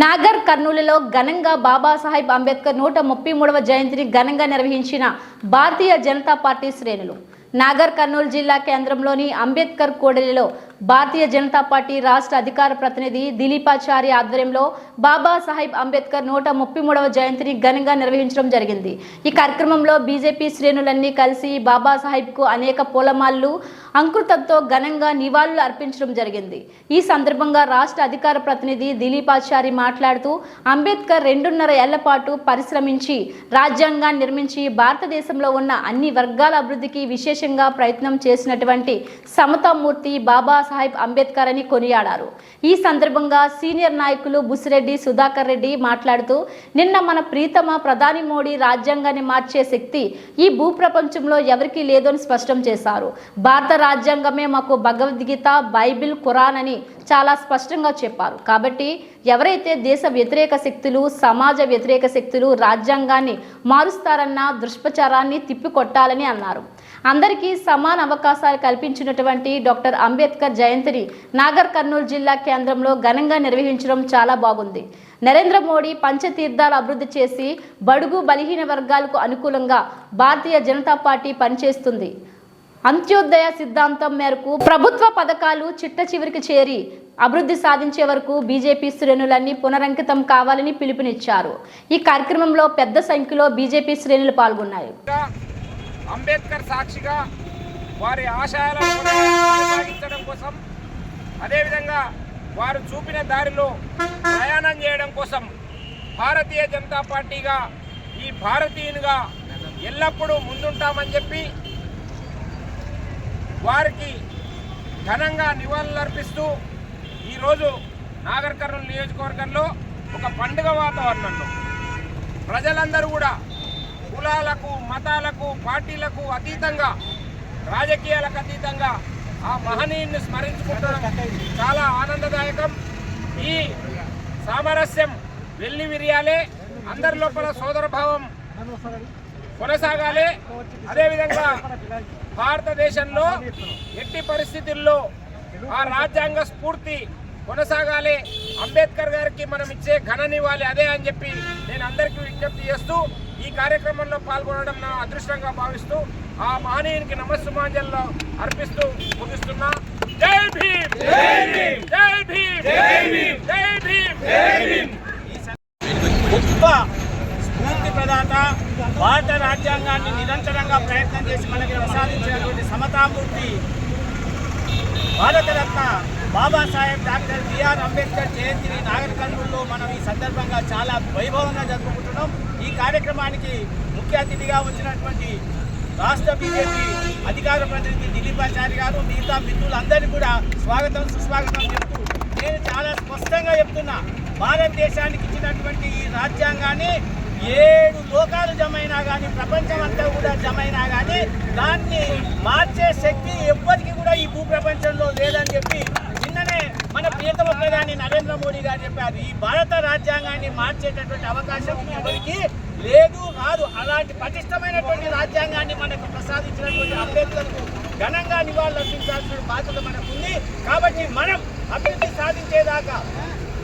నాగర్ కర్నూలులో ఘనంగా బాబాసాహెబ్ అంబేద్కర్ 133వ జయంతిని ఘనంగా నిర్వహించిన భారతీయ జనతా పార్టీ శ్రేణులు. నాగర్ కర్నూలు జిల్లా కేంద్రంలోని అంబేద్కర్ కూడలిలో భారతీయ జనతా పార్టీ రాష్ట్ర అధికార ప్రతినిధి దిలీపాచారి ఆధ్వర్యంలో బాబాసాహెబ్ అంబేద్కర్ 133వ జయంతిని ఘనంగా నిర్వహించడం జరిగింది. ఈ కార్యక్రమంలో బీజేపీ శ్రేణులన్నీ కలిసి బాబాసాహెబ్కు అనేక పూలమాలలు అంకురంతో ఘనంగా నివాళులు అర్పించడం జరిగింది. ఈ సందర్భంగా రాష్ట్ర అధికార ప్రతినిధి దిలీపాచారి మాట్లాడుతూ అంబేద్కర్ 2.5 ఏళ్ల పాటు పరిశ్రమించి రాజ్యాంగాన్ని నిర్మించి భారతదేశంలో ఉన్న అన్ని వర్గాల అభివృద్ధికి విశేషంగా ప్రయత్నం చేసినటువంటి సమతామూర్తి బాబాసాహెబ్ అంబేద్కర్ అని కొనియాడారు. ఈ సందర్భంగా సీనియర్ నాయకులు బుసిరెడ్డి సుధాకర్ రెడ్డి మాట్లాడుతూ నిన్న మన ప్రీతమ ప్రధాని మోడీ రాజ్యాంగాన్ని మార్చే శక్తి ఈ భూప్రపంచంలో ఎవరికీ లేదని స్పష్టం చేశారు. భారత రాజ్యాంగమే మాకు భగవద్గీత, బైబిల్, ఖురాన్ అని చాలా స్పష్టంగా చెప్పారు. కాబట్టి ఎవరైతే దేశ వ్యతిరేక శక్తులు, సమాజ వ్యతిరేక శక్తులు రాజ్యాంగాన్ని మారుస్తారన్న దుష్ప్రచారాన్ని తిప్పికొట్టాలని అన్నారు. అందరికీ సమాన అవకాశాలు కల్పించినటువంటి డాక్టర్ అంబేద్కర్ జయంతిని నాగర్ కర్నూలు జిల్లా కేంద్రంలో ఘనంగా నిర్వహించడం చాలా బాగుంది. నరేంద్ర మోడీ పంచతీర్థాలు అభివృద్ధి చేసి బడుగు బలహీన వర్గాలకు అనుకూలంగా భారతీయ జనతా పార్టీ పనిచేస్తుంది. అంత్యోదయ సిద్ధాంతం మేరకు ప్రభుత్వ పథకాలు చిట్ట చివరికి చేరి అభివృద్ధి సాధించే వరకు బీజేపీ శ్రేణులన్నీ పునరంకితం కావాలని పిలుపునిచ్చారు. ఈ కార్యక్రమంలో పెద్ద సంఖ్యలో బీజేపీ శ్రేణులు పాల్గొన్నారు. అంబేద్కర్ సాక్షిగా వారి ఆశయాలను కొనసాగించడం కోసం, అదేవిధంగా వారు చూపిన దారిలో ప్రయాణం చేయడం కోసం భారతీయ జనతా పార్టీగా ఈ భారతీయునిగా ఎల్లప్పుడూ ముందుంటామని చెప్పి వారికి ఘనంగా నివాళులర్పిస్తూ ఈరోజు నాగర్ కర్నూలు నియోజకవర్గంలో ఒక పండుగ వాతావరణంలో ప్రజలందరూ కూడా కులాలకు, మతాలకు, పార్టీలకు అతీతంగా, రాజకీయాలకు అతీతంగా ఆ మహనీయుని స్మరించుకుంటడం చాలా ఆనందదాయకం. ఈ సామరస్యం వెళ్లి విరియాలి, అందరి లోపల సోదరభావం కొనసాగాలి. అదేవిధంగా భారతదేశంలో ఎట్టి పరిస్థితుల్లో ఆ రాజ్యాంగ స్ఫూర్తి కొనసాగాలి. అంబేద్కర్ గారికి మనం ఇచ్చే ఘన నివాళి అదే అని చెప్పి నేను అందరికీ విజ్ఞప్తి చేస్తూ ఈ కార్యక్రమంలో పాల్గొనడం నా అదృష్టంగా భావిస్తూ ఆ మహనీయునికి నమస్సుమాంజల్లో అర్పిస్తూ ముగిస్తున్నా. జై భీమ్, జై భీమ్, జై భీమ్, జై భీమ్, జై భీమ్, జై భీమ్. గొప్ప స్ఫూర్తి ప్రదాత, భారత రాజ్యాంగాన్ని నిరంతరంగా ప్రయత్నం చేసి మనకి ప్రసాదించినటువంటి సమతామూర్తి భారతరత్న బాబాసాహెబ్ డాక్టర్ బిఆర్ అంబేద్కర్ జయంతిని నాగర్ కర్నూలులో మనం ఈ సందర్భంగా చాలా వైభవంగా జరుపుకుంటున్నాం. ఈ కార్యక్రమానికి ముఖ్య అతిథిగా వచ్చినటువంటి రాష్ట్ర బీజేపీ అధికార ప్రతినిధి దిలీపాచారి గారు, మిగతా మిత్రులందరినీ కూడా స్వాగతం సుస్వాగతం చెప్తూ నేను చాలా స్పష్టంగా చెప్తున్నా, భారతదేశానికి ఇచ్చినటువంటి ఈ రాజ్యాంగాన్ని 7 లోకాలు జమైనా కానీ, ప్రపంచం అంతా కూడా జమైనా కానీ దాన్ని మార్చే శక్తి ఎవ్వరికి కూడా ఈ భూప్రపంచంలో లేదని చెప్పి నిన్ననే మన ప్రియతమ ప్రధాని నరేంద్ర మోడీ గారు చెప్పారు. ఈ భారత రాజ్యాంగాన్ని మార్చేటటువంటి అవకాశం ఎవరికి లేదు, రాదు. అలాంటి పటిష్టమైనటువంటి రాజ్యాంగాన్ని మనకు ప్రసాదించినటువంటి అంబేద్కర్కు ఘనంగా నివాళులర్పించాల్సిన బాధ్యత మనకుంది. కాబట్టి మనం అభివృద్ధి సాధించేదాకా,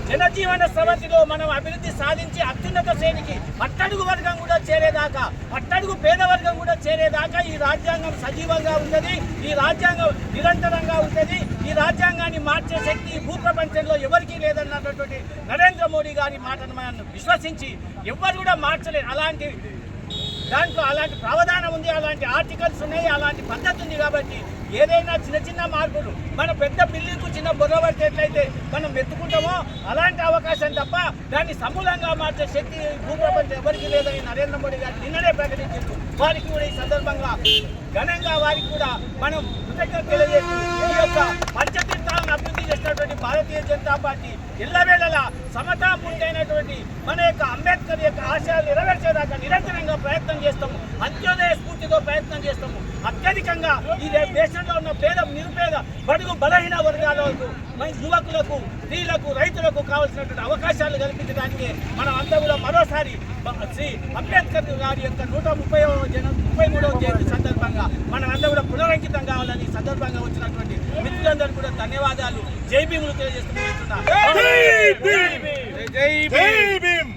జనజీవన సమితిలో మనం అభివృద్ధి సాధించి అత్యున్నత శ్రేణికి అట్టడుగు వర్గం కూడా చేరేదాకా, అట్టడుగు పేద వర్గం కూడా చేరేదాకా ఈ రాజ్యాంగం సజీవంగా ఉంటుంది, ఈ రాజ్యాంగం నిరంతరంగా ఉంటుంది. ఈ రాజ్యాంగాన్ని మార్చే శక్తి భూప్రపంచంలో ఎవరికీ లేదన్నటువంటి నరేంద్ర మోడీ గారి మాటను మనం విశ్వసించి ఎవ్వరు కూడా మార్చలేరు. దాంట్లో అలాంటి ప్రావధానం ఉంది, అలాంటి ఆర్టికల్స్ ఉన్నాయి, అలాంటి పద్ధతి ఉంది. కాబట్టి ఏదైనా చిన్న చిన్న మార్పులు, మన పెద్ద బిల్డింగ్కు చిన్న బుర్ర పట్టేట్లయితే మనం ఎత్తుకుంటామో అలాంటి అవకాశం తప్ప దాన్ని సమూలంగా మార్చే శక్తి భూప్రపంచం ఎవరికి లేదని నరేంద్ర మోడీ గారు నిన్ననే ప్రకటించారు. వారికి కూడా ఈ సందర్భంగా ఘనంగా వారికి కూడా మనం కృతజ్ఞత తెలియజేసి ఈ యొక్క పంచతీర్థాలను అభివృద్ధి చేసినటువంటి భారతీయ జనతా పార్టీ ఎల్లవేళలా సమతాపూర్తైనటువంటి మన యొక్క అంబేద్కర్ యొక్క ఆశయాలు నెరవేర్చేదాకా నిరంతరంగా ప్రయత్నం చేస్తాము. అంత్యోదయ స్ఫూర్తితో ప్రయత్నం చేస్తాము. అత్యధికంగా ఈ దేశంలో ఉన్న పేద, నిరుపేద, బడుగు బలహీన వర్గాలకు, యువకులకు, స్త్రీలకు, రైతులకు కావాల్సినటువంటి అవకాశాలు కల్పించడానికి మనం అంతా కూడా మరోసారి శ్రీ అంబేద్కర్ గారి యొక్క 133వ జయంతి సందర్భంగా మనం అంతా కూడా పునరంకితం కావాలని సందర్భంగా వచ్చినటువంటి మిత్రులందరూ కూడా ధన్యవాదాలు, జై భీములు తెలియజేస్తున్నా. జై భీమ్.